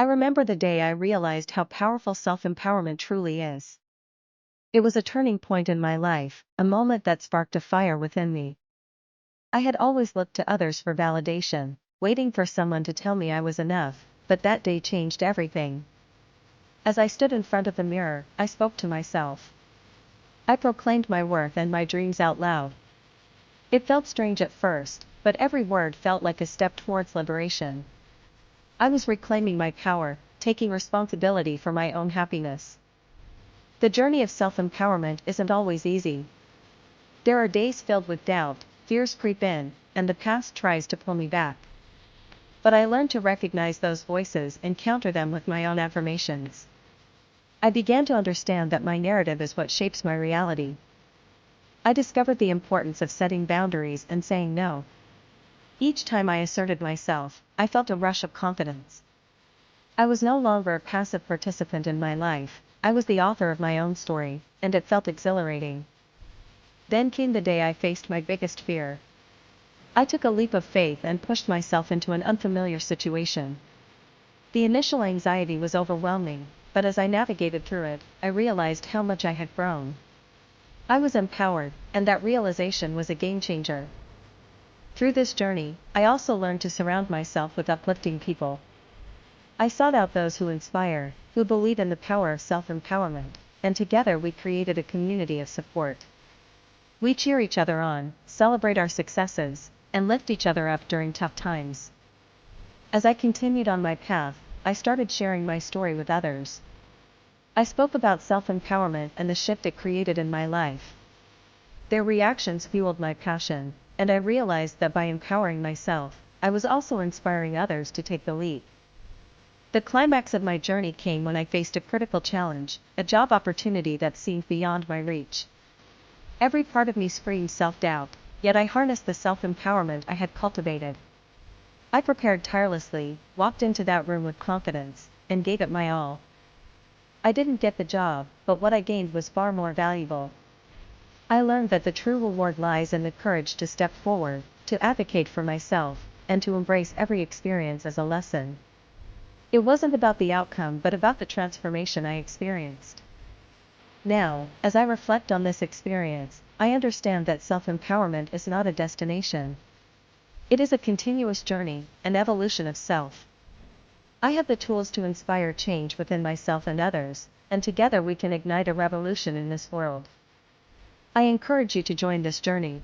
I remember the day I realized how powerful self-empowerment truly is. It was a turning point in my life, a moment that sparked a fire within me. I had always looked to others for validation, waiting for someone to tell me I was enough, but that day changed everything. As I stood in front of the mirror, I spoke to myself. I proclaimed my worth and my dreams out loud. It felt strange at first, but every word felt like a step towards liberation. I was reclaiming my power, taking responsibility for my own happiness. The journey of self-empowerment isn't always easy. There are days filled with doubt, fears creep in, and the past tries to pull me back. But I learned to recognize those voices and counter them with my own affirmations. I began to understand that my narrative is what shapes my reality. I discovered the importance of setting boundaries and saying no. Each time I asserted myself, I felt a rush of confidence. I was no longer a passive participant in my life, I was the author of my own story, and it felt exhilarating. Then came the day I faced my biggest fear. I took a leap of faith and pushed myself into an unfamiliar situation. The initial anxiety was overwhelming, but as I navigated through it, I realized how much I had grown. I was empowered, and that realization was a game changer. Through this journey, I also learned to surround myself with uplifting people. I sought out those who inspire, who believe in the power of self-empowerment, and together we created a community of support. We cheer each other on, celebrate our successes, and lift each other up during tough times. As I continued on my path, I started sharing my story with others. I spoke about self-empowerment and the shift it created in my life. Their reactions fueled my passion, and I realized that by empowering myself, I was also inspiring others to take the leap. The climax of my journey came when I faced a critical challenge, a job opportunity that seemed beyond my reach. Every part of me screamed self-doubt, yet I harnessed the self-empowerment I had cultivated. I prepared tirelessly, walked into that room with confidence, and gave it my all. I didn't get the job, but what I gained was far more valuable. I learned that the true reward lies in the courage to step forward, to advocate for myself, and to embrace every experience as a lesson. It wasn't about the outcome but about the transformation I experienced. Now, as I reflect on this experience, I understand that self-empowerment is not a destination. It is a continuous journey, an evolution of self. I have the tools to inspire change within myself and others, and together we can ignite a revolution in this world. I encourage you to join this journey.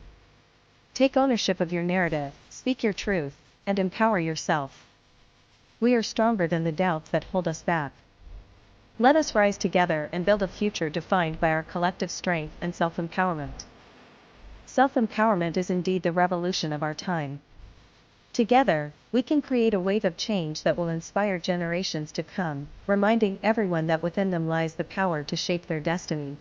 Take ownership of your narrative, speak your truth, and empower yourself. We are stronger than the doubts that hold us back. Let us rise together and build a future defined by our collective strength and self-empowerment. Self-empowerment is indeed the revolution of our time. Together, we can create a wave of change that will inspire generations to come, reminding everyone that within them lies the power to shape their destiny.